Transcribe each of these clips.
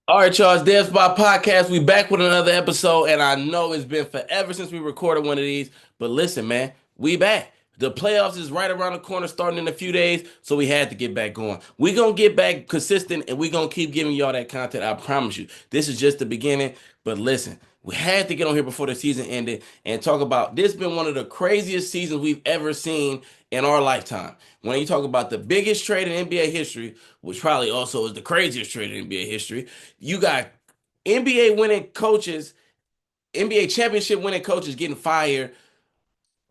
All right, y'all. It's Dev Spot Podcast. We back with another episode, and I know it's been forever since we recorded one of these. But listen, man, we back. The playoffs is right around the corner, starting in a few days, so we had to get back going. We gonna get back consistent, and we gonna keep giving y'all that content. I promise you. This is just the beginning. But listen, we had to get on here before the season ended and talk about this. Been one of the craziest seasons we've ever seen in our lifetime. When you talk about the biggest trade in NBA history, which probably also is the craziest trade in NBA history, you got NBA winning coaches, NBA championship winning coaches getting fired.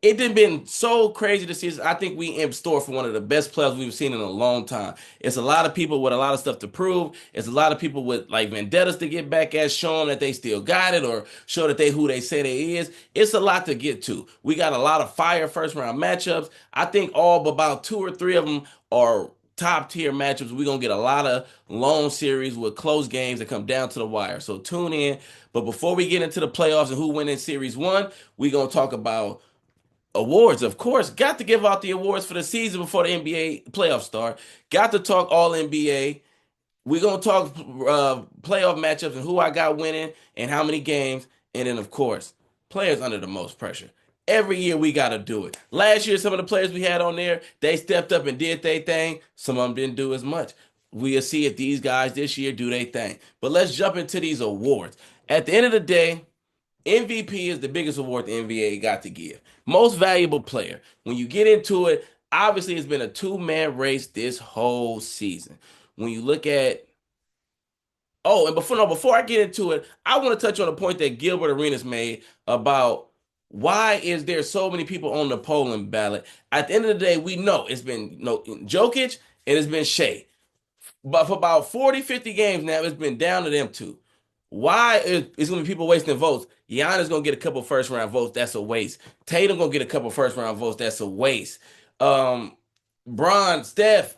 It done been so crazy this season. I think we in store for one of the best players we've seen in a long time. It's a lot of people with a lot of stuff to prove. It's a lot of people with like vendettas to get back at, showing that they still got it or show that they who they say they is. It's a lot to get to. We got a lot of fire first round matchups. I think all but about two or three of them are top tier matchups. We're gonna get a lot of long series with close games that come down to the wire. So tune in. But before we get into the playoffs and who win in series one, we're gonna talk about awards. Of course, got to give out the awards for the season before the NBA playoffs start. Got to talk all NBA. We're gonna talk playoff matchups and who I got winning and how many games. And then of course, players under the most pressure. Every year we gotta do it. Last year, some of the players we had on there, they stepped up and did their thing. Some of them didn't do as much. We'll see if these guys this year do their thing. But let's jump into these awards. At the end of the day, MVP is the biggest award the NBA got to give. Most valuable player. When you get into it, obviously it's been a two-man race this whole season. When you look at and before I get into it, I want to touch on a point that Gilbert Arenas made about why is there so many people on the polling ballot. At the end of the day, we know it's been Jokic and it's been Shea. But for about 40, 50 games now, it's been down to them two. Why is going to be people wasting votes? Giannis going to get a couple first round votes. That's a waste. Tatum going to get a couple first round votes. That's a waste. Um, Bron, Steph,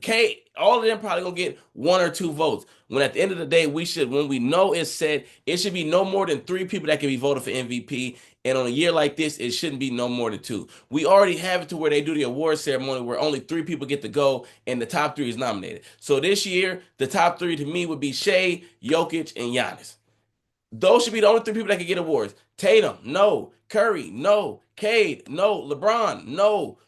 Kate, all of them probably going to get one or two votes. When at the end of the day, when we know it's set, it should be no more than three people that can be voted for MVP. And on a year like this, it shouldn't be no more than two. We already have it to where they do the award ceremony where only three people get to go and the top three is nominated. So this year, the top three to me would be Shea, Jokic, and Giannis. Those should be the only three people that can get awards. Tatum, no. Curry, no. Cade, no. LeBron, no.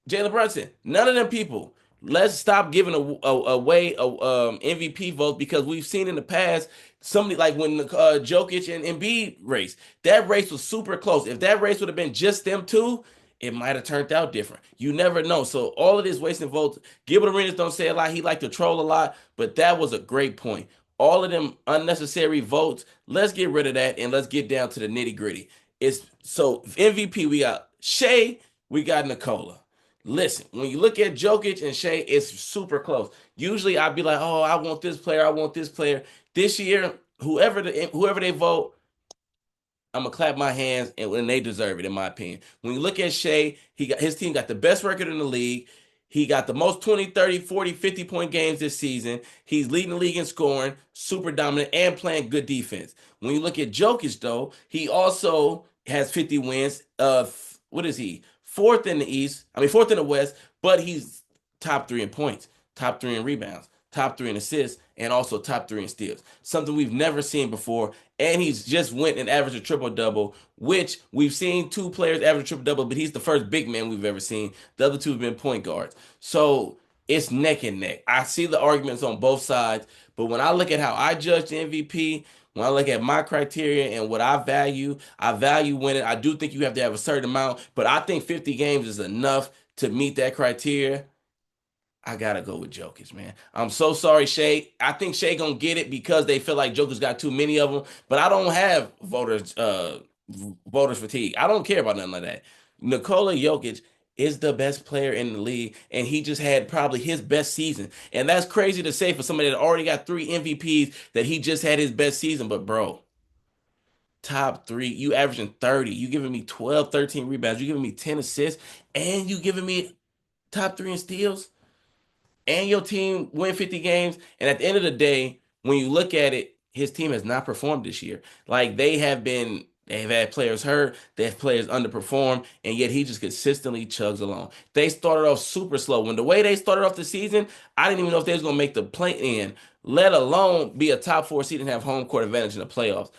Jalen Brunson, none of them people. Let's stop giving away MVP votes because we've seen in the past somebody like when Jokic and Embiid race, that race was super close. If that race would have been just them two, it might have turned out different. You never know. So all of this wasting votes. Gilbert Arenas don't say a lot. He liked to troll a lot, but that was a great point. All of them unnecessary votes. Let's get rid of that and let's get down to the nitty gritty. It's so MVP. We got Shea. We got Nikola. Listen, when you look at Jokic and Shea, it's super close. Usually I'd be like, oh, I want this player, I want this player. This year, whoever they vote, I'm gonna clap my hands and when they deserve it, in my opinion. When you look at Shea, his team got the best record in the league. He got the most 20, 30, 40, 50 point games this season. He's leading the league in scoring, super dominant, and playing good defense. When you look at Jokic, though, he also has 50 wins. What is he? Fourth in the East. I mean, fourth in the West, but he's top three in points, top three in rebounds, top three in assists, and also top three in steals. Something we've never seen before. And he's just went and averaged a triple double, which we've seen two players average a triple double, but he's the first big man we've ever seen. The other two have been point guards. So it's neck and neck. I see the arguments on both sides, but when I look at how I judge the MVP, when I look at my criteria and what I value winning. I do think you have to have a certain amount, but I think 50 games is enough to meet that criteria. I gotta go with Jokic, man. I'm so sorry, Shea. I think Shea gonna get it because they feel like Joker's got too many of them. But I don't have voters fatigue. I don't care about nothing like that. Nikola Jokic is the best player in the league, and he just had probably his best season. And that's crazy to say for somebody that already got three MVPs that he just had his best season. But bro, top three, you averaging 30, you giving me 12, 13 rebounds, you giving me 10 assists, and you giving me top three in steals and your team win 50 games. And at the end of the day, when you look at it, his team has not performed this year. Like they have been They've had players hurt, they have players underperform, and yet he just consistently chugs along. They started off super slow. When the way they started off the season, I didn't even know if they was gonna make the play in, let alone be a top four seed and have home court advantage in the playoffs.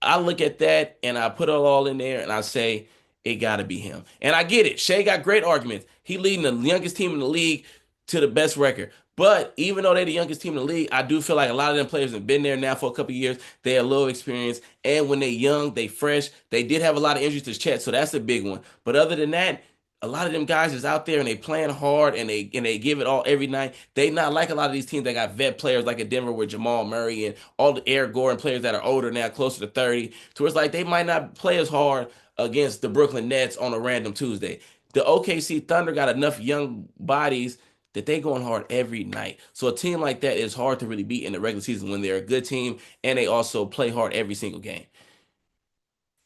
I look at that and I put it all in there and I say it got to be him. And I get it. Shea got great arguments. He leading the youngest team in the league to the best record. But even though they're the youngest team in the league, I do feel like a lot of them players have been there now for a couple of years. They have a little experience, and when they're young, they fresh. They did have a lot of injuries to Chet, so that's a big one. But other than that, a lot of them guys is out there and they playing hard and they give it all every night. They not like a lot of these teams that got vet players like in Denver with Jamal Murray and all the Eric Gordon players that are older now, closer to 30. To where it's like they might not play as hard against the Brooklyn Nets on a random Tuesday. The OKC Thunder got enough young bodies that they going hard every night. So a team like that is hard to really beat in the regular season when they're a good team and they also play hard every single game.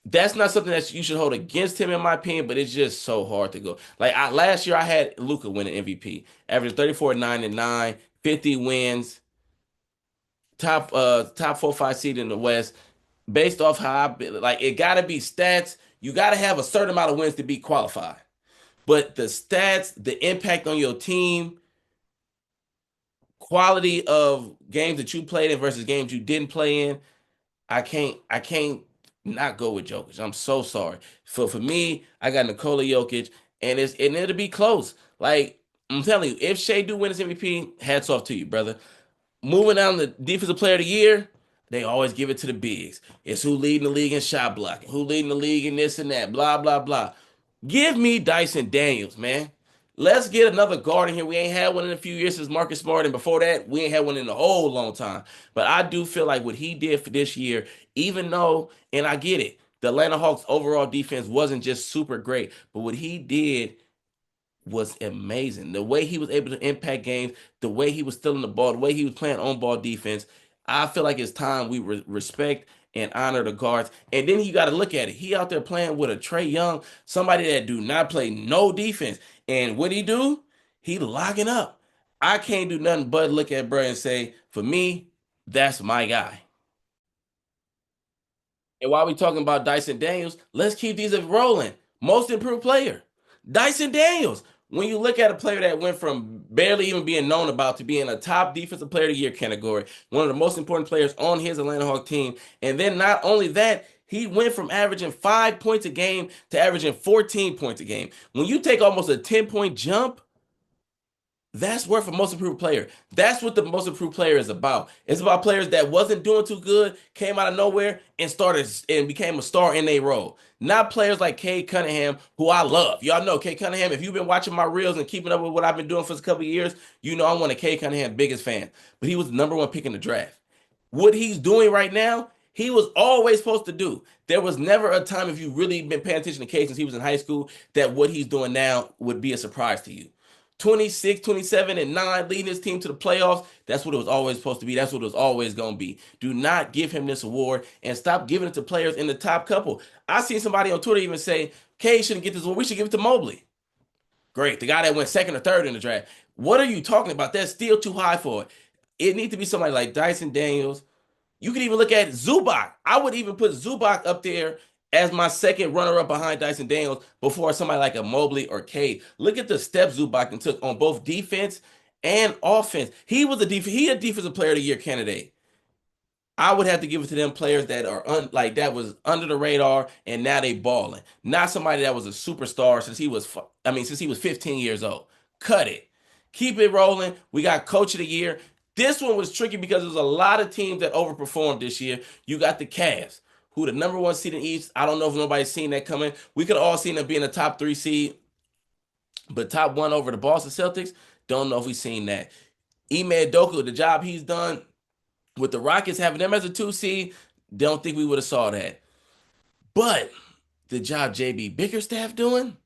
That's not something that you should hold against him, in my opinion, but it's just so hard to go. Last year, I had Luka winning MVP, averaging 34, 9 and 9, 50 wins, top 4 5 seed in the West. Based off how like it gotta be stats. You gotta have a certain amount of wins to be qualified. But the stats, the impact on your team, quality of games that you played in versus games you didn't play in, I can't not go with Jokic. I'm so sorry. For me, I got Nikola Jokic, and it'll be close. Like I'm telling you, if Shea do win his MVP, hats off to you, brother. Moving down the defensive player of the year, they always give it to the bigs. It's who leading the league in shot blocking, who leading the league in this and that, blah, blah, blah. Give me Dyson Daniels, man. Let's get another guard in here. We ain't had one in a few years since Marcus Smart, and before that, we ain't had one in a whole long time. But I do feel like what he did for this year, even though, and I get it, the Atlanta Hawks overall defense wasn't just super great, but what he did was amazing. The way he was able to impact games, the way he was stealing the ball, the way he was playing on ball defense. I feel like it's time we respect and honor the guards. And then you got to look at it. He out there playing with a Trae Young, somebody that do not play no defense. And what he do? He locking up. I can't do nothing but look at bro and say, for me, that's my guy. And while we talking about Dyson Daniels, let's keep these rolling. Most improved player, Dyson Daniels. When you look at a player that went from barely even being known about to being a top defensive player of the year category, one of the most important players on his Atlanta Hawk team, and then not only that, he went from averaging 5 points a game to averaging 14 points a game. When you take almost a 10-point jump, that's worth a most improved player. That's what the most improved player is about. It's about players that wasn't doing too good, came out of nowhere, and started and became a star in their role. Not players like Cade Cunningham, who I love. Y'all know Cade Cunningham. If you've been watching my reels and keeping up with what I've been doing for a couple of years, you know I'm one of Cade Cunningham's biggest fans. But he was the number one pick in the draft. What he's doing right now, he was always supposed to do. There was never a time, if you've really been paying attention to Cade since he was in high school, that what he's doing now would be a surprise to you. 26, 27, and 9, leading his team to the playoffs. That's what it was always supposed to be. That's what it was always going to be. Do not give him this award and stop giving it to players in the top couple. I seen somebody on Twitter even say, Kay shouldn't get this award. We should give it to Mobley. Great. The guy that went second or third in the draft. What are you talking about? That's still too high for it. It needs to be somebody like Dyson Daniels. You could even look at Zubac. I would even put Zubac up there as my second runner-up behind Dyson Daniels before somebody like a Mobley or Cade. Look at the steps Zubac took on both defense and offense. He a defensive player of the year candidate. I would have to give it to them players that are like that was under the radar and now they balling. Not somebody that was a superstar since he was 15 years old. Cut it. Keep it rolling. We got coach of the year. This one was tricky because there's a lot of teams that overperformed this year. You got the Cavs, who the number one seed in the East. I don't know if nobody's seen that coming. We could have all seen them being a top three seed, but top one over the Boston Celtics. Don't know if we've seen that. Ime Udoka, the job he's done with the Rockets having them as a two seed, don't think we would have saw that. But the job JB Bickerstaff doing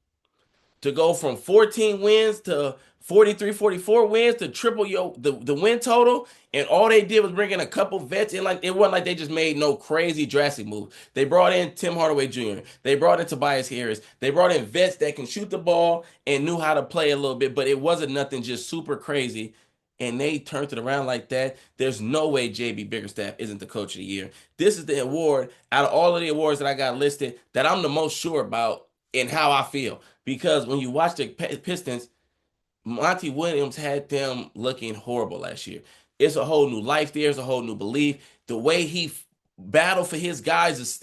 to go from 14 wins to 43, 44 wins to triple the win total, and all they did was bring in a couple vets in. Like it wasn't like they just made no crazy drastic move. They brought in Tim Hardaway Jr. They brought in Tobias Harris. They brought in vets that can shoot the ball and knew how to play a little bit, but it wasn't nothing just super crazy. and they turned it around like that. There's no way JB Bickerstaff isn't the coach of the year. This is the award out of all of the awards that I got listed that I'm the most sure about in how I feel. Because when you watch the Pistons, Monty Williams had them looking horrible last year. It's a whole new life there. It's a whole new belief. The way he battled for his guys is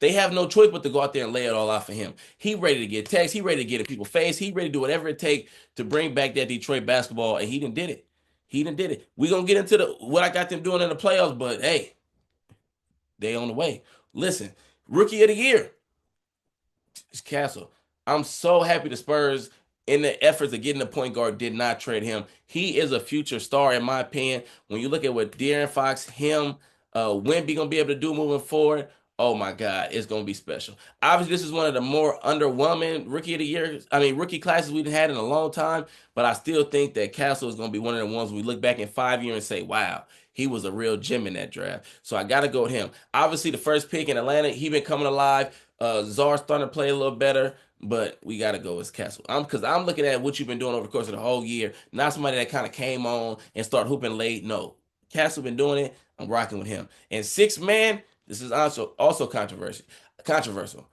they have no choice but to go out there and lay it all out for him. He ready to get text. He ready to get in people's face. He ready to do whatever it takes to bring back that Detroit basketball, and he didn't did it. He didn't did it. We gonna get into what I got them doing in the playoffs, but hey, they on the way. Listen, rookie of the year. Castle. I'm so happy the Spurs, in the efforts of getting the point guard, did not trade him. He is a future star, in my opinion. When you look at what De'Aaron Fox, him, Wemby gonna be able to do moving forward, oh my God, it's gonna be special. Obviously, this is one of the more underwhelming rookie of the year. I mean, rookie classes we've had in a long time, but I still think that Castle is gonna be one of the ones we look back in 5 years and say, wow. He was a real gem in that draft. So I got to go with him. Obviously, the first pick in Atlanta, he been coming alive. Czar starting to play a little better, but we got to go with Castle. Because I'm looking at what you've been doing over the course of the whole year. Not somebody that kind of came on and started hooping late. No, Castle been doing it. I'm rocking with him. And six man, this is also controversial. Controversial.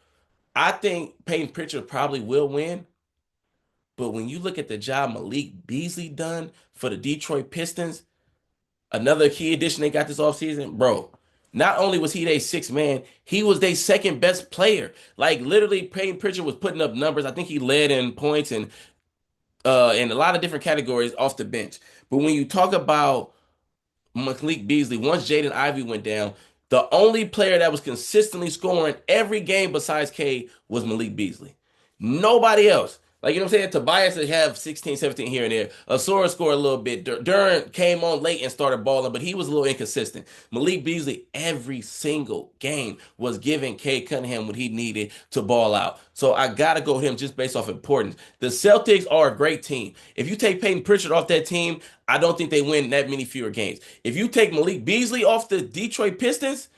I think Peyton Pritchard probably will win. But when you look at the job Malik Beasley done for the Detroit Pistons, another key addition they got this offseason, bro. Not only was he their sixth man, he was their second best player. Like literally, Peyton Pritchard was putting up numbers. I think he led in points and in a lot of different categories off the bench. But when you talk about Malik Beasley, once Jaden Ivey went down, the only player that was consistently scoring every game besides Cade was Malik Beasley. Nobody else. Like, you know what I'm saying? Tobias would have 16, 17 here and there. Asura scored a little bit. Duran came on late and started balling, but he was a little inconsistent. Malik Beasley, every single game, was giving Cade Cunningham what he needed to ball out. So I got to go with him just based off importance. The Celtics are a great team. If you take Peyton Pritchard off that team, I don't think they win that many fewer games. If you take Malik Beasley off the Detroit Pistons,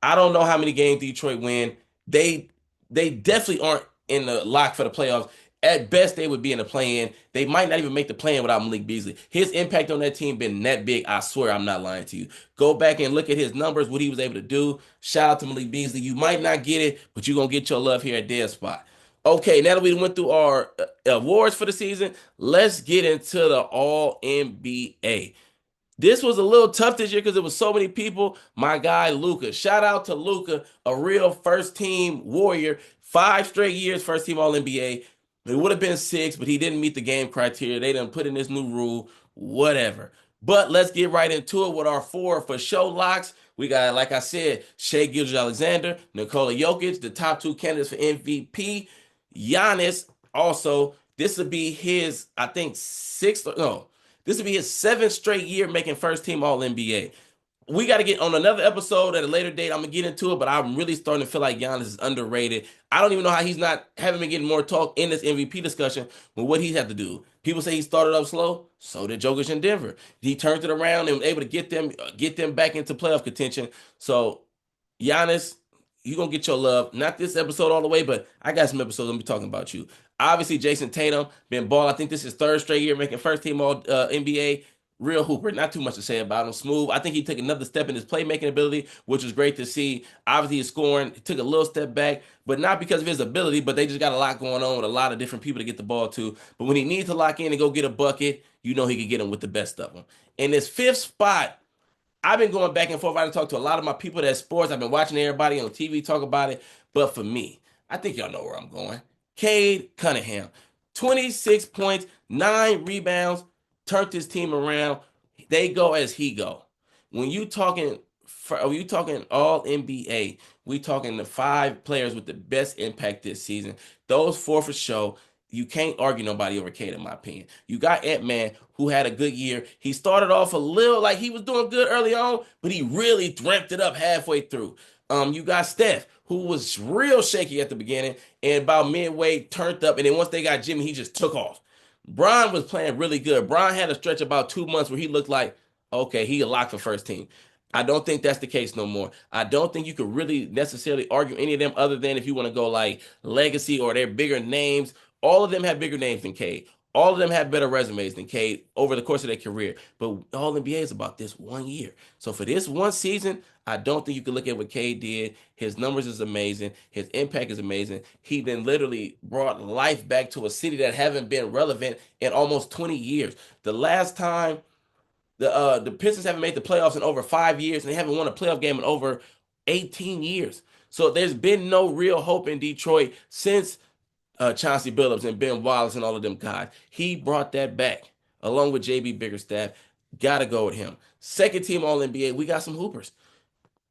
I don't know how many games Detroit win. They definitely aren't in the lock for the playoffs. At best, they would be in the play-in. They might not even make the play-in without Malik Beasley. His impact on that team been that big. I swear I'm not lying to you. Go back and look at his numbers, what he was able to do. Shout out to Malik Beasley. You might not get it, but you're going to get your love here at Dead Spot. Okay, now that we went through our awards for the season, let's get into the All-NBA. This was a little tough this year because there was so many people. My guy Luka, shout out to Luka, a real first team warrior. 5 straight years first team All NBA. It would have been 6, but he didn't meet the game criteria. They done put in this new rule, whatever. But let's get right into it with our 4 for show locks. We got, like I said, Shai Gilgeous-Alexander, Nikola Jokic, the top 2 candidates for MVP. Giannis, also, this would be his, I think, 6th, no, this would be his 7th straight year making first team All NBA. We got to get on another episode at a later date. I'm going to get into it, but I'm really starting to feel like Giannis is underrated. I don't even know how he's not haven't been getting more talk in this MVP discussion with what he had to do. People say he started up slow. So did Jokic in Denver. He turned it around and was able to get them back into playoff contention. So Giannis, you're going to get your love. Not this episode all the way, but I got some episodes I'm be talking about you. Obviously, Jason Tatum, been balling. I think this is 3rd straight year making first team All NBA. Real hooper, not too much to say about him. Smooth. I think he took another step in his playmaking ability, which was great to see. Obviously, he's scoring. He took a little step back, but not because of his ability, but they just got a lot going on with a lot of different people to get the ball to. But when he needs to lock in and go get a bucket, you know he can get him with the best of them. In this 5th spot, I've been going back and forth. I've talked to a lot of my people that sports. I've been watching everybody on TV talk about it. But for me, I think y'all know where I'm going. Cade Cunningham, 26 points, 9 rebounds, turned his team around. They go as he go. When you talking all NBA, we talking the 5 players with the best impact this season. Those 4 for sure. You can't argue nobody over Cade, in my opinion. You got Ant-Man, who had a good year. He started off a little like he was doing good early on, but he really ramped it up halfway through. You got Steph, who was real shaky at the beginning, and about midway turned up, and then once they got Jimmy, he just took off. Bron was playing really good. Bron had a stretch about 2 months where he looked like, okay, he a lock for first team. I don't think that's the case no more. I don't think you could really necessarily argue any of them other than if you want to go like legacy or their bigger names. All of them have bigger names than Cade. All of them have better resumes than Cade over the course of their career. But All NBA is about this 1 year. So for this one season, I don't think you can look at what Cade did. His numbers is amazing. His impact is amazing. He then literally brought life back to a city that haven't been relevant in almost 20 years. The last time the Pistons haven't made the playoffs in over 5 years, and they haven't won a playoff game in over 18 years. So there's been no real hope in Detroit since Chauncey Billups and Ben Wallace and all of them guys. He brought that back along with JB Biggerstaff. Gotta go with him. Second team All NBA. We got some hoopers.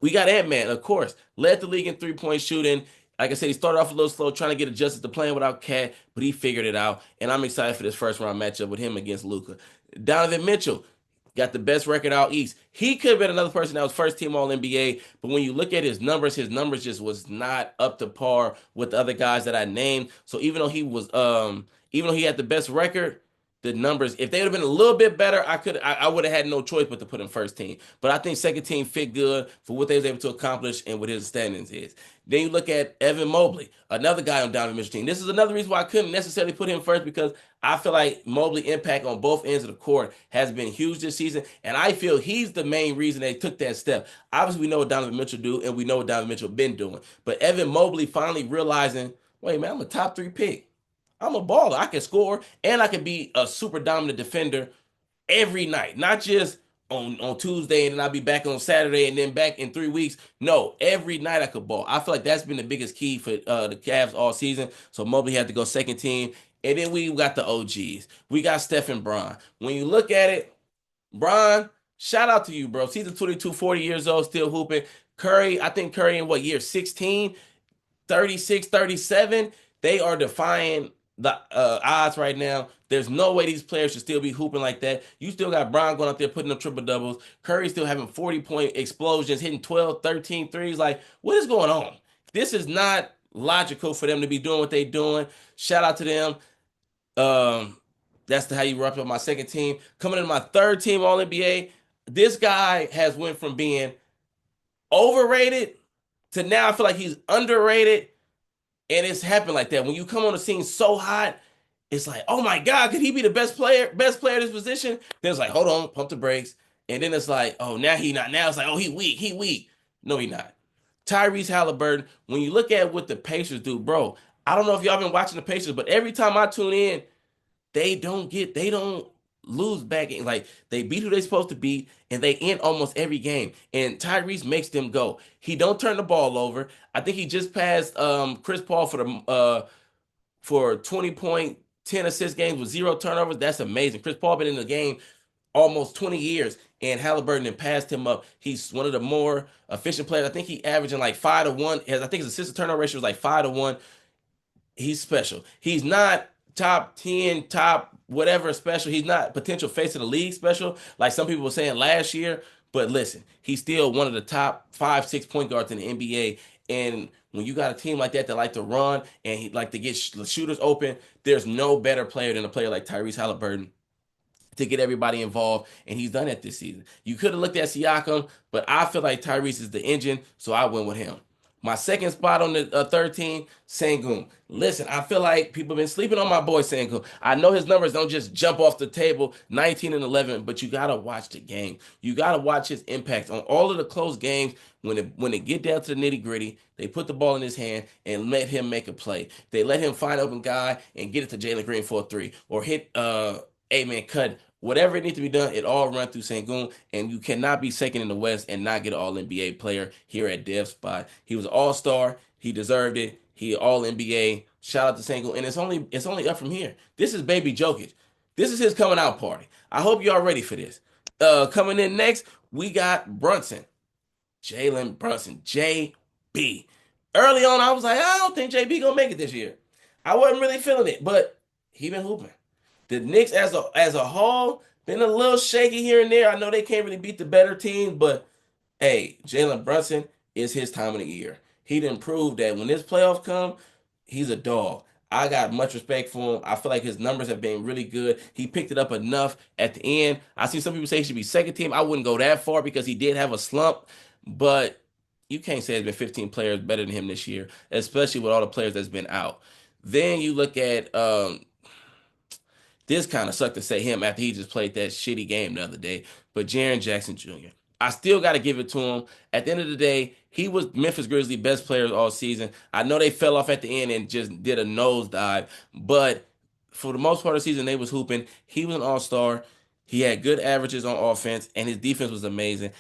We got Ant-Man, of course. Led the league in three-point shooting. Like I said, he started off a little slow, trying to get adjusted to playing without Cat, but he figured it out. And I'm excited for this first round matchup with him against Luka. Donovan Mitchell got the best record out east. He could have been another person that was first team All NBA, but when you look at his numbers just was not up to par with the other guys that I named. So even though he had the best record, the numbers, if they would have been a little bit better, I would have had no choice but to put him first team. But I think second team fit good for what they was able to accomplish and what his standings is. Then you look at Evan Mobley, another guy on Donovan Mitchell team. This is another reason why I couldn't necessarily put him first, because I feel like Mobley impact on both ends of the court has been huge this season, and I feel he's the main reason they took that step. Obviously, we know what Donovan Mitchell do, and we know what Donovan Mitchell been doing. But Evan Mobley finally realizing, wait, man, I'm a top 3 pick. I'm a baller. I can score and I can be a super dominant defender every night, not just on Tuesday and then I'll be back on Saturday and then back in 3 weeks. No, every night I could ball. I feel like that's been the biggest key for the Cavs all season. So Mobley had to go second team. And then we got the OGs. We got Stephen Bron. When you look at it, Bron, shout out to you, bro. Season 22, 40 years old, still hooping. Curry, I think Curry in what year? 16, 36, 37. They are defying the odds right now. There's no way these players should still be hooping like that. You still got Brown going out there putting up triple doubles. Curry still having 40-point explosions, hitting 12, 13 threes. Like, what is going on? This is not logical for them to be doing what they're doing. Shout out to them. Um, that's how you wrap up my second team. Coming in my third team All NBA, this guy has went from being overrated to now I feel like he's underrated, and it's happened like that. When you come on the scene so hot, it's like, oh my God, could he be the best player at this position? Then it's like, hold on, pump the brakes. And then it's like, oh, now he not. Now it's like, oh, he weak. No, he not. Tyrese Halliburton, when you look at what the Pacers do, bro, I don't know if y'all been watching the Pacers, but every time I tune in, they don't lose back. Like, they beat who they supposed to beat, and they end almost every game. And Tyrese makes them go. He don't turn the ball over. I think he just passed Chris Paul for 20 point, 10 assist games with 0 turnovers. That's amazing. Chris Paul been in the game almost 20 years, and Halliburton then passed him up. He's one of the more efficient players. I think he averaging like 5 to 1. I think his assist to turnover ratio was like 5 to 1. He's special. He's not top 10, top whatever special. He's not potential face of the league special, like some people were saying last year. But listen, he's still one of the top 5, 6 point guards in the NBA. And when you got a team like that that like to run and he like to get shooters open, there's no better player than a player like Tyrese Halliburton to get everybody involved, and he's done it this season. You could have looked at Siakam, but I feel like Tyrese is the engine, so I went with him. My second spot on the third team, Sengun. Listen, I feel like people have been sleeping on my boy Sengun. I know his numbers don't just jump off the table, 19 and 11, but you got to watch the game. You got to watch his impact on all of the close games. When it get down to the nitty gritty, they put the ball in his hand and let him make a play. They let him find open guy and get it to Jalen Green for a three, or hit man cut. Whatever it needs to be done, it all run through Sengun, and you cannot be second in the West and not get an All-NBA player here at Dev Spot. He was an All-Star. He deserved it. He All-NBA. Shout out to Sengun, and it's only up from here. This is Baby Jokic. This is his coming out party. I hope y'all ready for this. Coming in next, we got Brunson. Jalen Brunson. JB. Early on, I was like, I don't think JB gonna make it this year. I wasn't really feeling it, but he been hooping. The Knicks as a whole been a little shaky here and there. I know they can't really beat the better teams, but hey, Jalen Brunson is his time of the year. He didn't prove that when this playoff come, he's a dog. I got much respect for him. I feel like his numbers have been really good. He picked it up enough at the end. I see some people say he should be second team. I wouldn't go that far because he did have a slump, but you can't say there's been 15 players better than him this year, especially with all the players that's been out. Then you look at This kind of sucked to say him after he just played that shitty game the other day. But Jaren Jackson Jr., I still got to give it to him. At the end of the day, he was Memphis Grizzlies' best players all season. I know they fell off at the end and just did a nosedive, but for the most part of the season, they was hooping. He was an all-star. He had good averages on offense, and his defense was amazing.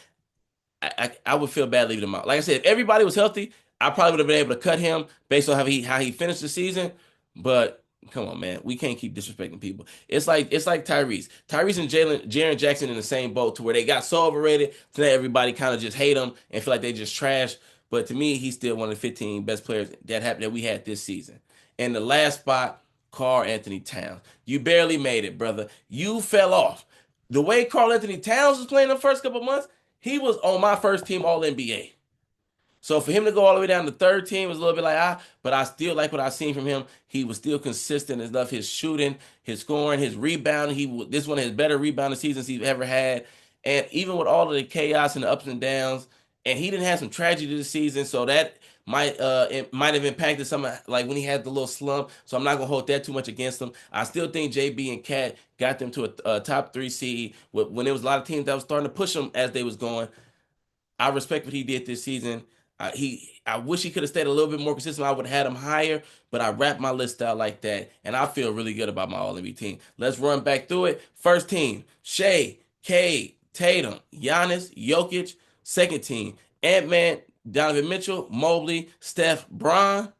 I would feel bad leaving him out. Like I said, if everybody was healthy, I probably would have been able to cut him based on how he finished the season. But come on, man, we can't keep disrespecting people. It's like Tyrese. Tyrese and Jaren Jackson in the same boat to where they got so overrated that everybody kind of just hate them and feel like they just trash. But to me, he's still one of the 15 best players that we had this season. And the last spot, Karl-Anthony Towns. You barely made it, brother. You fell off. The way Karl-Anthony Towns was playing the first couple months, he was on my first team All NBA. So for him to go all the way down to third team was a little bit like but I still like what I seen from him. He was still consistent enough. His shooting, his scoring, his rebounding. This one of his better rebounding seasons he's ever had. And even with all of the chaos and the ups and downs, and he didn't have some tragedy this season, so that it might have impacted some like when he had the little slump. So I'm not gonna hold that too much against him. I still think JB and Cat got them to a top 3 seed when there was a lot of teams that was starting to push them as they was going. I respect what he did this season. I wish he could have stayed a little bit more consistent. I would have had him higher, but I wrapped my list out like that, and I feel really good about my All NBA team. Let's run back through it. First team: Shea, Cade, Tatum, Giannis, Jokic. Second team: Ant-Man, Donovan Mitchell, Mobley, Steph, Bron.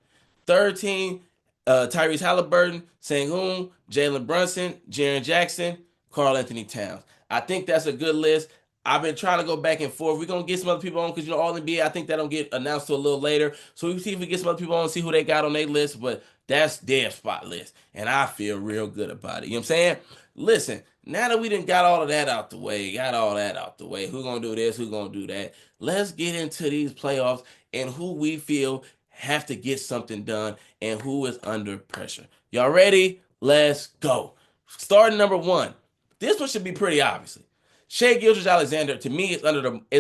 Third team: Tyrese Halliburton, Sengun, Jalen Brunson, Jaren Jackson, Karl-Anthony Towns. I think that's a good list. I've been trying to go back and forth. We're gonna get some other people on because All NBA. I think that'll get announced to a little later. So we see if we get some other people on and see who they got on their list. But that's their spot list, and I feel real good about it. You know what I'm saying? Listen, now that we done got all of that out the way, who gonna do this? Who gonna do that? Let's get into these playoffs and who we feel have to get something done and who is under pressure. Y'all ready? Let's go. Starting number one. This one should be pretty obviously. Shai Gilgeous-Alexander, to me, is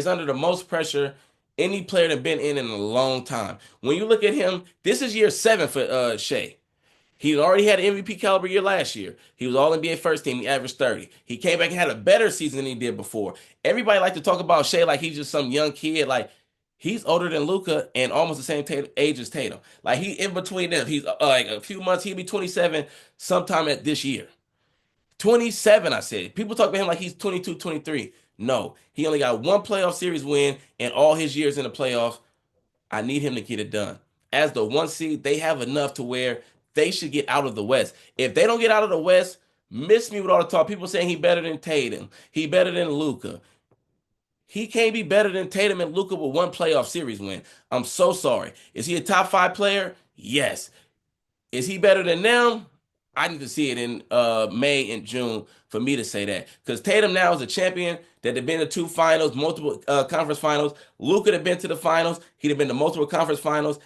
under the most pressure any player that's been in a long time. When you look at him, this is year 7 for Shai. He already had an MVP caliber year last year. He was All NBA first team. He averaged 30. He came back and had a better season than he did before. Everybody like to talk about Shai like he's just some young kid. Like he's older than Luka and almost the same age as Tatum. Like he in between them. He's like a few months. He'll be 27 sometime at this year. 27, I said. People talk about him like he's 22, 23. No, he only got one playoff series win in all his years in the playoffs. I need him to get it done. As the 1 seed, they have enough to where they should get out of the West. If they don't get out of the West, miss me with all the talk. People saying he better than Tatum. He better than Luka. He can't be better than Tatum and Luka with one playoff series win. I'm so sorry. Is he a top 5 player? Yes. Is he better than them? I need to see it in May and June for me to say that. Because Tatum now is a champion that have been to 2 finals, multiple conference finals. Luka have been to the finals. He'd have been to multiple conference finals.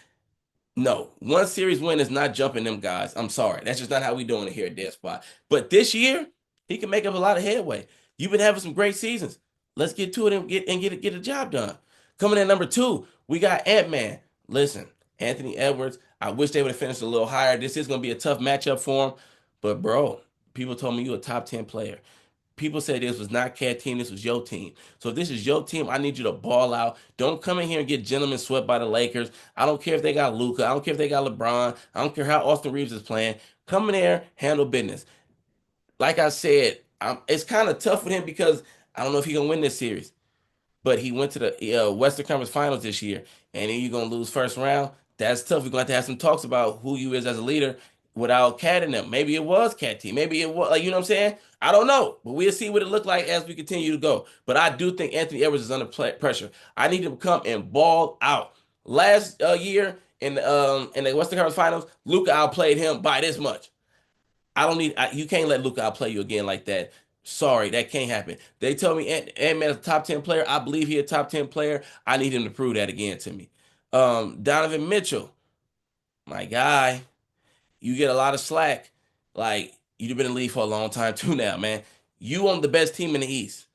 No, one series win is not jumping them guys. I'm sorry. That's just not how we doing it here at Dead Spot. But this year, he can make up a lot of headway. You've been having some great seasons. Let's get to it and get a job done. Coming in number 2, we got Ant-Man. Listen, Anthony Edwards. I wish they would have finished a little higher. This is going to be a tough matchup for him. But, bro, people told me you a top 10 player. People said this was not Cat team, this was your team. So if this is your team, I need you to ball out. Don't come in here and get gentlemen swept by the Lakers. I don't care if they got Luka. I don't care if they got LeBron. I don't care how Austin Reeves is playing. Come in there, handle business. Like I said, it's kind of tough with him because I don't know if he's going to win this series. But he went to the Western Conference Finals this year, and then you're going to lose first round. That's tough. We're going to have some talks about who you is as a leader without Cat in them. Maybe it was Cat team. Maybe it was, like, you know what I'm saying? I don't know. But we'll see what it looked like as we continue to go. But I do think Anthony Edwards is under pressure. I need him to come and ball out. Last year in the Western Conference Finals, Luka outplayed him by this much. You can't let Luka outplay you again like that. Sorry, that can't happen. They tell me Ant-Man is a top 10 player. I believe he's a top 10 player. I need him to prove that again to me. Donovan Mitchell, my guy, you get a lot of slack. Like, you've been in the league for a long time too now, man. You own the best team in the East.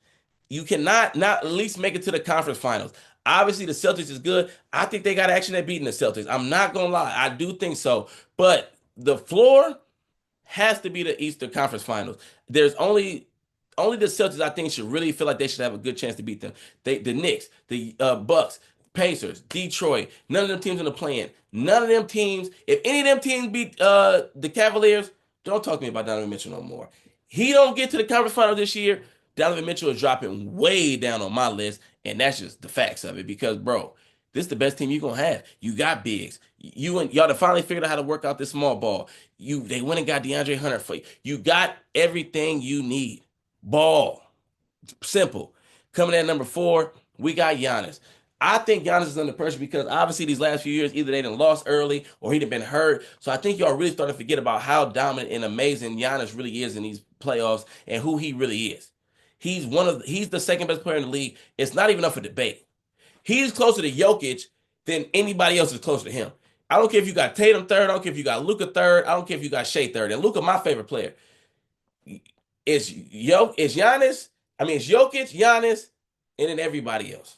You cannot not at least make it to the conference finals. Obviously, the Celtics is good. I think they got action at beating the Celtics. I'm not going to lie. I do think so. But the floor, has to be the Eastern Conference Finals. There's only the Celtics I think should really feel like they should have a good chance to beat them. The Knicks, the Bucks, Pacers, Detroit, none of them teams in the play-in. None of them teams. If any of them teams beat the Cavaliers, don't talk to me about Donovan Mitchell no more. He don't get to the conference final this year. Donovan Mitchell is dropping way down on my list, and that's just the facts of it. Because, bro, this is the best team you're gonna have. You got bigs. You and y'all have finally figured out how to work out this small ball. They went and got DeAndre Hunter for you. You got everything you need. Ball. Simple. Coming at number 4, we got Giannis. I think Giannis is under pressure because obviously these last few years, either they done lost early or he'd have been hurt. So I think y'all really starting to forget about how dominant and amazing Giannis really is in these playoffs and who he really is. He's the second best player in the league. It's not even up for debate. He's closer to Jokic than anybody else is closer to him. I don't care if you got Tatum third. I don't care if you got Luka third. I don't care if you got Shea third. And Luka, my favorite player. It's Giannis. I mean, it's Jokic, Giannis, and then everybody else.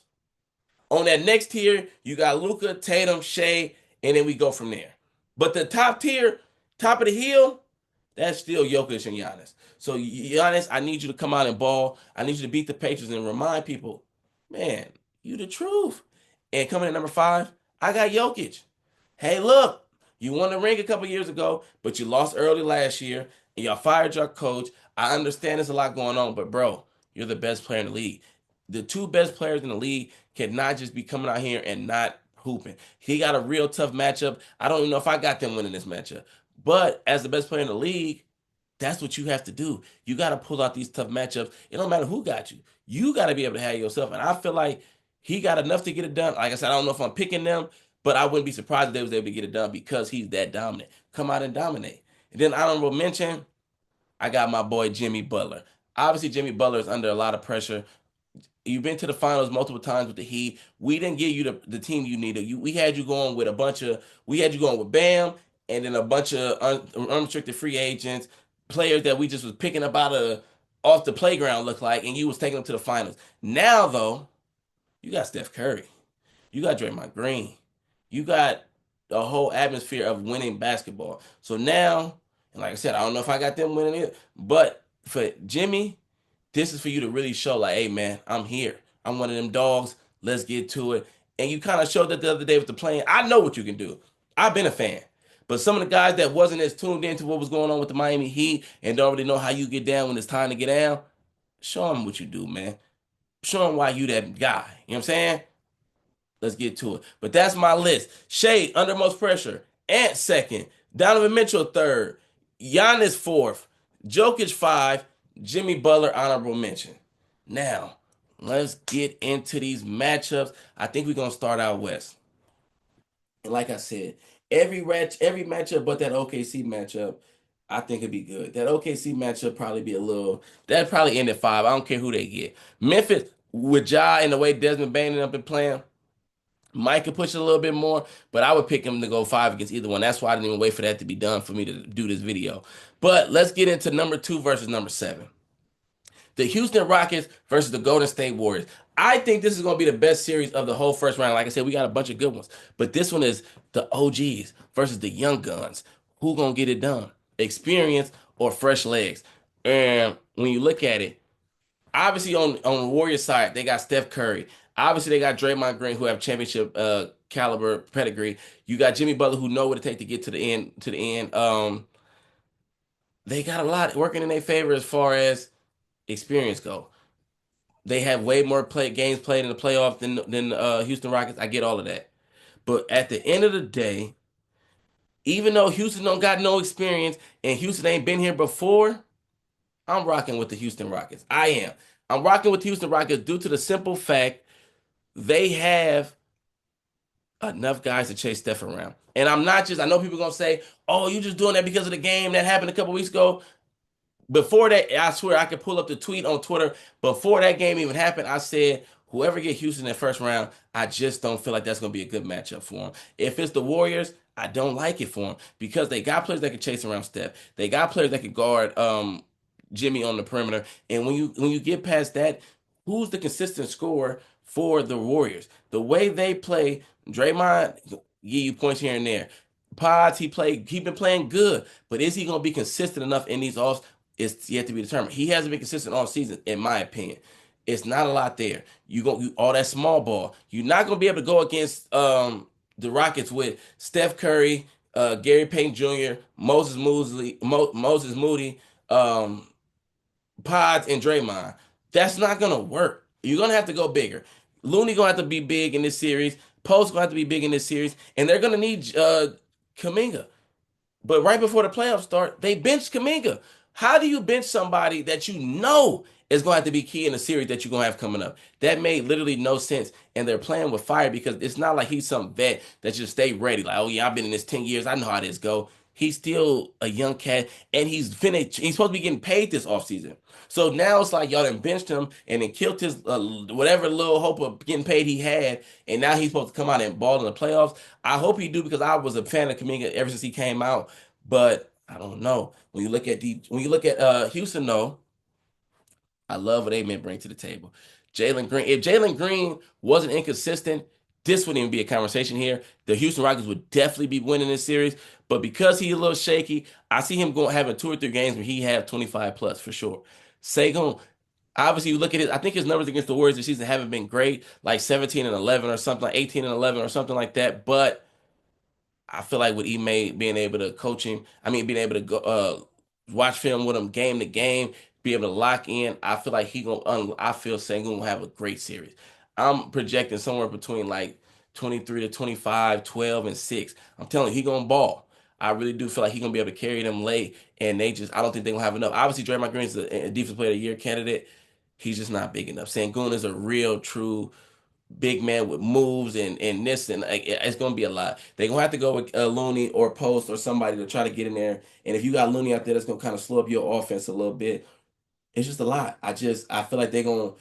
On that next tier, you got Luka, Tatum, Shea, and then we go from there. But the top tier, top of the hill, that's still Jokic and Giannis. So Giannis, I need you to come out and ball. I need you to beat the Patriots and remind people, man, you the truth. And coming at number 5, I got Jokic. Hey, look, you won the ring a couple years ago, but you lost early last year, and y'all fired your coach. I understand there's a lot going on, but bro, you're the best player in the league. The 2 best players in the league cannot just be coming out here and not hooping. He got a real tough matchup. I don't even know if I got them winning this matchup. But as the best player in the league, that's what you have to do. You got to pull out these tough matchups. It don't matter who got you. You got to be able to have yourself. And I feel like he got enough to get it done. Like I said, I don't know if I'm picking them, but I wouldn't be surprised if they was able to get it done because he's that dominant. Come out and dominate. And then honorable mention, I got my boy Jimmy Butler. Obviously, Jimmy Butler is under a lot of pressure. You've been to the finals multiple times with the Heat. We didn't give you the team you needed. We had you going with we had you going with Bam and then a bunch of unrestricted free agents, players that we just was picking up off the playground, look like, and you was taking them to the finals. Now, though, you got Steph Curry. You got Draymond Green. You got a whole atmosphere of winning basketball. So now, and like I said, I don't know if I got them winning it, but for Jimmy, this is for you to really show, like, hey, man, I'm here. I'm one of them dogs. Let's get to it. And you kind of showed that the other day with the playing. I know what you can do. I've been a fan. But some of the guys that wasn't as tuned into what was going on with the Miami Heat and don't really know how you get down when it's time to get down, show them what you do, man. Show them why you that guy. You know what I'm saying? Let's get to it. But that's my list. Shea, under most pressure. Ant second. Donovan Mitchell third. Giannis fourth. Jokic 5. Jimmy Butler, honorable mention. Now, let's get into these matchups. I think we're going to start out west. And like I said, every matchup but that OKC matchup, I think it'd be good. That OKC matchup probably be that'd probably end at 5. I don't care who they get. Memphis, with Ja and the way Desmond Bane up and playing, Mike could push it a little bit more, but I would pick him to go 5 against either one. That's why I didn't even wait for that to be done for me to do this video. But let's get into number 2 versus number 7. The Houston Rockets versus the Golden State Warriors. I think this is going to be the best series of the whole first round. Like I said, we got a bunch of good ones. But this one is the OGs versus the young guns. Who going to get it done? Experience or fresh legs? And when you look at it, obviously on the Warriors side, they got Steph Curry. Obviously, they got Draymond Green, who have championship caliber pedigree. You got Jimmy Butler, who know what it takes to get to the end. They got a lot working in their favor as far as experience go. They have way more games played in the playoffs than Houston Rockets. I get all of that, but at the end of the day, even though Houston don't got no experience and Houston ain't been here before, I'm rocking with the Houston Rockets. I am. I'm rocking with the Houston Rockets due to the simple fact they have enough guys to chase Steph around. And I know people are going to say, oh, you just doing that because of the game that happened a couple weeks ago. Before that, I swear I could pull up the tweet on Twitter. Before that game even happened, I said, whoever get Houston in that first round, I just don't feel like that's going to be a good matchup for them. If it's the Warriors, I don't like it for them because they got players that can chase around Steph. They got players that can guard Jimmy on the perimeter. And when you get past that, who's the consistent scorer for the Warriors? The way they play, Draymond give you points here and there. pods. He been playing good, but is he gonna be consistent enough in these offs? It's yet to be determined. He hasn't been consistent all season, in my opinion. It's not a lot there. All that small ball. You're not gonna be able to go against the Rockets with Steph Curry, Gary Payton Jr., Moses Moody, um, Pods, and Draymond. That's not gonna work. You're gonna have to go bigger. Looney gonna have to be big in this series. Post gonna have to be big in this series, and they're gonna need Kaminga. But right before the playoffs start, they benched Kaminga. How do you bench somebody that you know is going to have to be key in the series that you're going to have coming up? That made literally no sense. And they're playing with fire because it's not like he's some vet that just stay ready. Like, oh yeah, I've been in this 10 years. I know how this go. He's still a young cat, and he's finished. He's supposed to be getting paid this offseason. So now it's like y'all done benched him and then killed his whatever little hope of getting paid he had, and now he's supposed to come out and ball in the playoffs. I hope he do because I was a fan of Kaminga ever since he came out. But I don't know. When you look at Houston, though, I love what Amen bring to the table. Jalen Green. If Jalen Green wasn't inconsistent, this wouldn't even be a conversation here. The Houston Rockets would definitely be winning this series. But because he's a little shaky, I see him going having 2 or 3 games where he have 25 plus for sure. Sagan, obviously, you look at it. I think his numbers against the Warriors this season haven't been great, like 17 and 11 or something, like 18 and 11 or something like that. But I feel like with Ime being able to coach him, I mean being able to go watch film with him game to game, be able to lock in. I feel like he gonna. I feel Sengun gonna have a great series. I'm projecting somewhere between like 23 to 25, 12 and 6. I'm telling you, he gonna ball. I really do feel like he gonna be able to carry them late, and I don't think they gonna have enough. Obviously, Draymond Green is a defensive player of the year candidate. He's just not big enough. Sengun is a real, true big man with moves and this and like, it's going to be a lot. They're going to have to go with Looney or Post or somebody to try to get in there. And if you got Looney out there, that's going to kind of slow up your offense a little bit. It's just a lot. I feel like I feel like they're going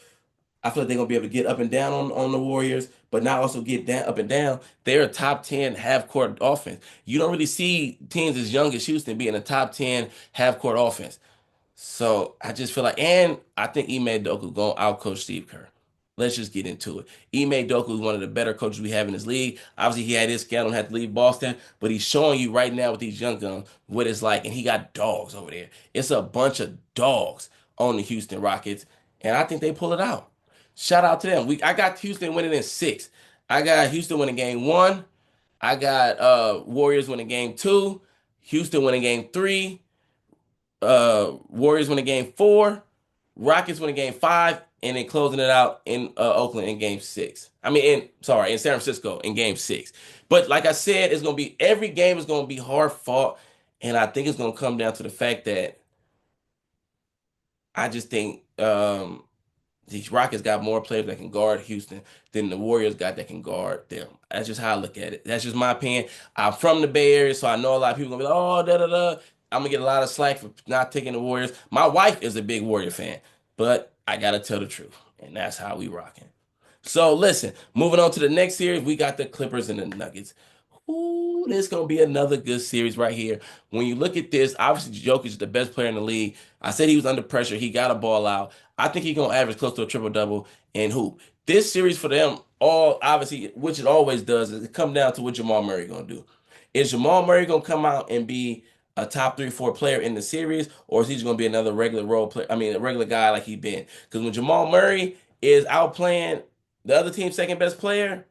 to be able to get up and down on the Warriors, but not also get down up and down. They're a top 10 half court offense. You don't really see teams as young as Houston being a top 10 half court offense. So I just feel like, and I think Ime Doku going to outcoach Steve Kerr. Let's just get into it. Ime Doku is one of the better coaches we have in this league. Obviously, he had his scandal and had to leave Boston, but he's showing you right now with these young guns what it's like. And he got dogs over there. It's a bunch of dogs on the Houston Rockets, and I think they pull it out. Shout out to them. I got Houston winning in 6. I got Houston winning game 1. I got Warriors winning game 2. Houston winning game 3. Warriors winning game 4. Rockets winning game 5, and then closing it out in Oakland in game 6. I mean, in San Francisco in game 6. But like I said, it's gonna be every game is gonna be hard fought, and I think it's gonna come down to the fact that I just think these Rockets got more players that can guard Houston than the Warriors got that can guard them. That's just how I look at it. That's just my opinion. I'm from the Bay Area, so I know a lot of people gonna be like, oh, da da da. I'm gonna get a lot of slack for not taking the Warriors. My wife is a big Warrior fan, but I gotta tell the truth, and that's how we rocking. So listen, moving on to the next series, we got the Clippers and the Nuggets. Ooh, this gonna be another good series right here. When you look at this, obviously Jokic is the best player in the league. I said he was under pressure. He got a ball out. I think he's gonna average close to a triple double and hoop. This series for them, all obviously, which it always does, is it come down to what Jamal Murray gonna do. Is Jamal Murray gonna come out and be a top 3, 4 player in the series, or is he just gonna be another regular role player? I mean, a regular guy like he been. Because when Jamal Murray is outplaying the other team's second best player,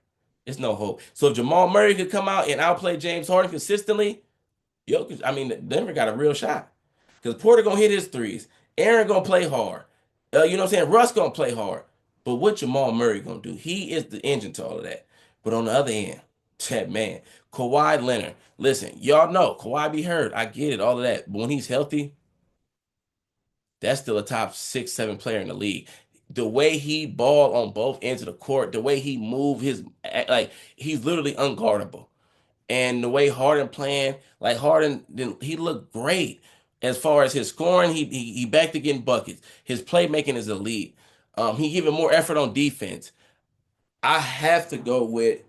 it's no hope. So if Jamal Murray could come out and outplay James Harden consistently, Jokic, I mean, Denver got a real shot. Because Porter gonna hit his threes. Aaron gonna play hard. You know what I'm saying? Russ gonna play hard. But what Jamal Murray gonna do? He is the engine to all of that. But on the other end, that man, Kawhi Leonard. Listen, y'all know Kawhi be hurt. I get it, all of that. But when he's healthy, that's still a top 6, 7 player in the league. The way he ball on both ends of the court, the way he move his like he's literally unguardable. And the way Harden playing, like Harden, he looked great as far as his scoring. He back to getting buckets. His playmaking is elite. He giving more effort on defense. I have to go with.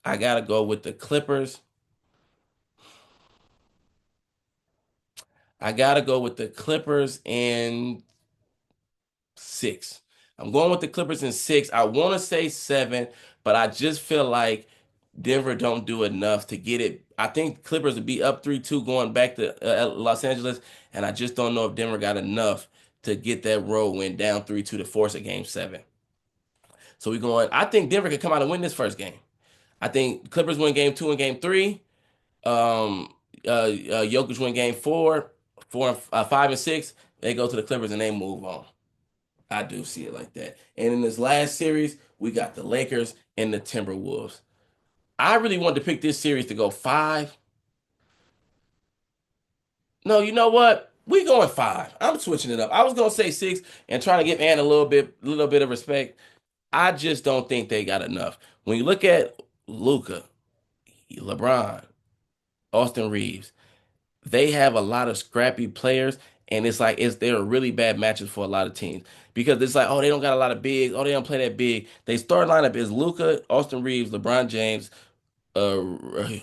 I gotta go with the Clippers. I gotta go with the Clippers in 6. I'm going with the Clippers in 6. I want to say 7, but I just feel like Denver don't do enough to get it. I think Clippers would be up 3-2 going back to Los Angeles, and I just don't know if Denver got enough to get that road win down 3-2 to force a game seven. So we going. I think Denver could come out and win this first game. I think Clippers win game two and game three. Jokic win game four, five and six. They go to the Clippers and they move on. I do see it like that. And in this last series, we got the Lakers and the Timberwolves. I really wanted to pick this series to go five. No, you know what? We going five. I'm switching it up. I was gonna say six and trying to give Ant little bit of respect. I just don't think they got enough. When you look at Luca, LeBron, Austin Reeves, they have a lot of scrappy players, and it's like they're really bad matches for a lot of teams because it's like, oh, they don't got a lot of bigs, oh, they don't play that big. They start lineup is Luca, Austin Reeves, LeBron James, Rui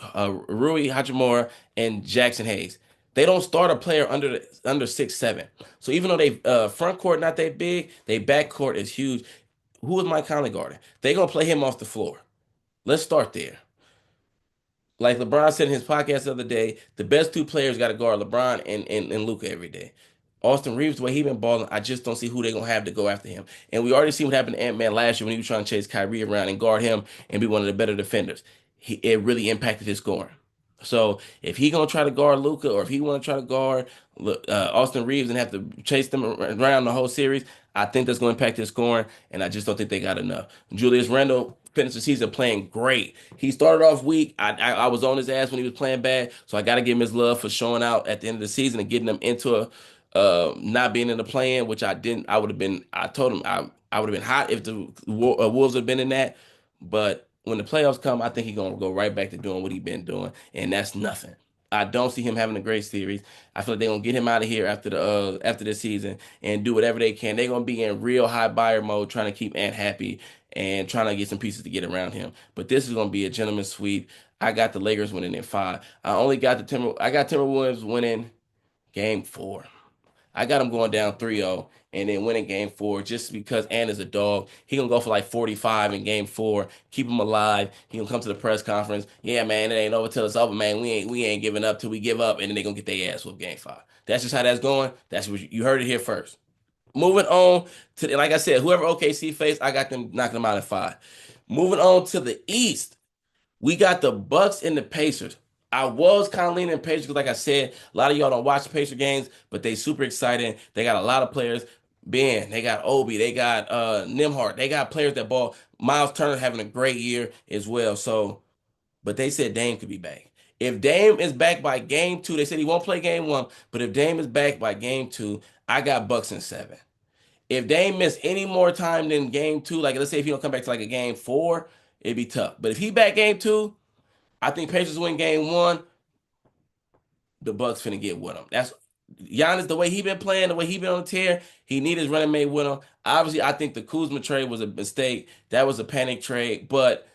Hachimura, and Jackson Hayes. They don't start a player under 6'7". So even though they front court not that big, they back court is huge. Who is Mike Conley guarding? They gonna play him off the floor. Let's start there. Like LeBron said in his podcast the other day, the best two players got to guard LeBron and Luca every day. Austin Reeves, the way he been balling, I just don't see who they gonna have to go after him. And we already seen what happened to Ant-Man last year when he was trying to chase Kyrie around and guard him and be one of the better defenders. It really impacted his scoring. So if he gonna try to guard Luca or if he want to try to guard Austin Reeves and have to chase them around the whole series, I think that's going to impact his scoring, and I just don't think they got enough. Julius Randle finished the season playing great. He started off weak. I was on his ass when he was playing bad, so I got to give him his love for showing out at the end of the season and getting them into a not being in the play-in, which I didn't. I would have been. I told him I would have been hot if the Wolves had been in that, but when the playoffs come, I think he's gonna go right back to doing what he's been doing, and that's nothing. I don't see him having a great series. I feel like they're gonna get him out of here after this season and do whatever they can. They're gonna be in real high buyer mode, trying to keep Ant happy and trying to get some pieces to get around him. But this is gonna be a gentleman's sweep. I got the Lakers winning in five. I got Timberwolves winning game four. I got him going down 3-0 and then winning game four just because Ant is a dog. He gonna go for like 45 in game four, keep him alive. He gonna come to the press conference. Yeah, man, it ain't over till it's over, man. We ain't giving up till we give up, and then they gonna get their ass with game five. That's just how that's going. That's what you heard it here first. Moving on to like I said, whoever OKC faced, I got them knocking them out at five. Moving on to the East. We got the Bucks and the Pacers. I was kind of leaning Pacers because, like I said, a lot of y'all don't watch the Pacer games, but they super exciting. They got a lot of players. Ben, they got Obi, they got Nimhart, they got players that ball. Miles Turner having a great year as well. So, but they said Dame could be back. If Dame is back by game two, they said he won't play game one, but if Dame is back by game two, I got Bucks in seven. If Dame miss any more time than game two, like let's say if he don't come back to like a game four, it'd be tough. But if he back game two, I think Pacers win game one. The Bucks finna get with him. That's Giannis, the way he been playing, the way he been on the tear, he need his running mate with him. Obviously, I think the Kuzma trade was a mistake. That was a panic trade, but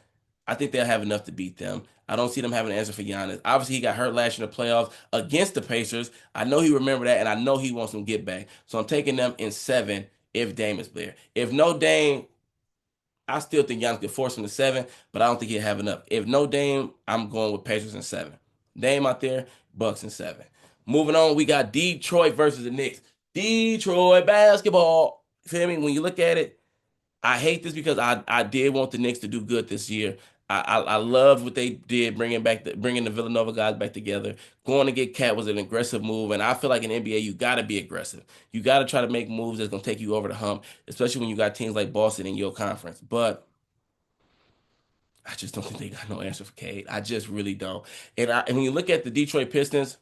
I think they'll have enough to beat them. I don't see them having an answer for Giannis. Obviously, he got hurt last year in the playoffs against the Pacers. I know he remember that, and I know he wants some get back. So I'm taking them in seven if Dame is there. If no Dame, I still think Giannis could force him to seven, but I don't think he'll have enough. If no Dame, I'm going with Pacers in seven. Dame out there, Bucks in seven. Moving on, we got Detroit versus the Knicks. Detroit basketball. Feel me? When you look at it, I hate this because I did want the Knicks to do good this year. I loved what they did, bringing the Villanova guys back together. Going to get Cat was an aggressive move, and I feel like in NBA you got to be aggressive. You got to try to make moves that's gonna take you over the hump, especially when you got teams like Boston in your conference. But I just don't think they got no answer for Cade. I just really don't. And when you look at the Detroit Pistons,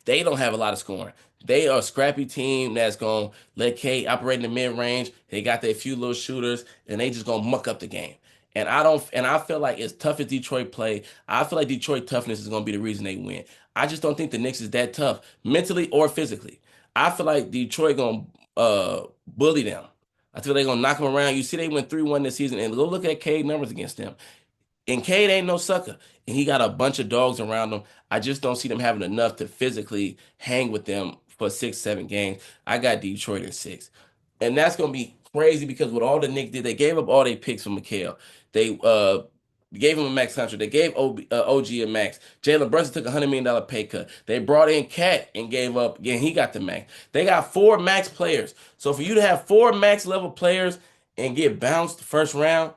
they don't have a lot of scoring. They are a scrappy team that's gonna let Cade operate in the mid range. They got their few little shooters, and they just gonna muck up the game. And I don't. And I feel like as tough as Detroit play, I feel like Detroit toughness is gonna be the reason they win. I just don't think the Knicks is that tough mentally or physically. I feel like Detroit gonna bully them. I feel they're gonna knock them around. You see, they went 3-1 this season, and go look at Cade numbers against them. And Cade ain't no sucker. And he got a bunch of dogs around him. I just don't see them having enough to physically hang with them for 6, 7 games. I got Detroit in six. And that's gonna be crazy because what all the Knicks did, they gave up all their picks for Mikhail. They gave him a max contract. They gave OG a max. Jalen Brunson took $100 million pay cut. They brought in Cat and gave up. Again, he got the max. They got 4 max players. So for you to have 4 max level players and get bounced first round,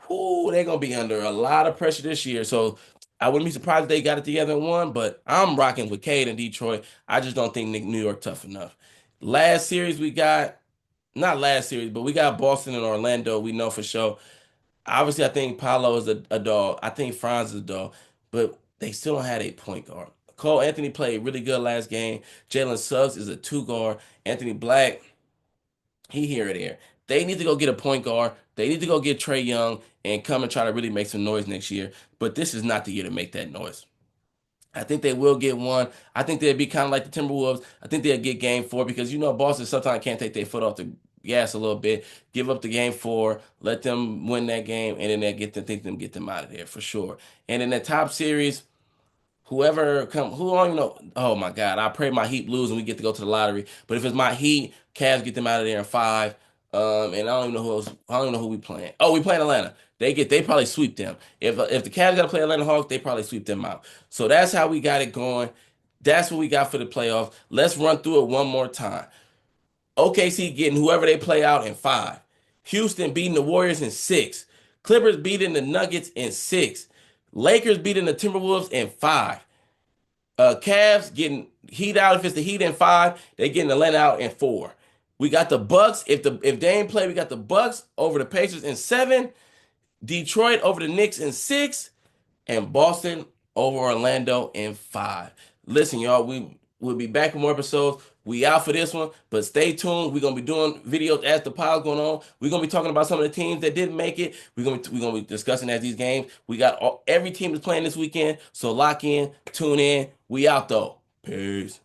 whoo, they're gonna be under a lot of pressure this year. So I wouldn't be surprised if they got it together and won. But I'm rocking with Cade and Detroit. I just don't think New York tough enough. Last series we got, not last series, but we got Boston and Orlando. We know for sure. Obviously, I think Paolo is a dog. I think Franz is a dog, but they still don't have a point guard. Cole Anthony played really good last game. Jalen Suggs is a two guard. Anthony Black, he here or there. They need to go get a point guard. They need to go get Trey Young and come and try to really make some noise next year. But this is not the year to make that noise. I think they will get one. I think they'll be kind of like the Timberwolves. I think they'll get game 4 because Boston sometimes can't take their foot off the gas a little bit. Give up the game 4, let them win that game, and then they get them out of there for sure. And in the top series, who I don't even know. Oh my God, I pray my Heat lose and we get to go to the lottery. But if it's my Heat, Cavs get them out of there in 5. And I don't even know who else. I don't even know who we playing. Oh, we playing Atlanta. They probably sweep them. If the Cavs got to play Atlanta Hawks, they probably sweep them out. So that's how we got it going. That's what we got for the playoffs. Let's run through it one more time. OKC getting whoever they play out in 5. Houston beating the Warriors in 6. Clippers beating the Nuggets in 6. Lakers beating the Timberwolves in 5. Cavs getting Heat out. If it's the Heat in 5, they getting Atlanta out in 4. We got the Bucks. If they ain't play, we got the Bucks over the Pacers in 7. Detroit over the Knicks in 6. And Boston over Orlando in 5. Listen, y'all, we'll be back with more episodes. We out for this one, but stay tuned. We're gonna be doing videos as the pile's going on. We're gonna be talking about some of the teams that didn't make it. We're gonna be discussing as these games. We got every team that's playing this weekend, so lock in, tune in. We out though. Peace.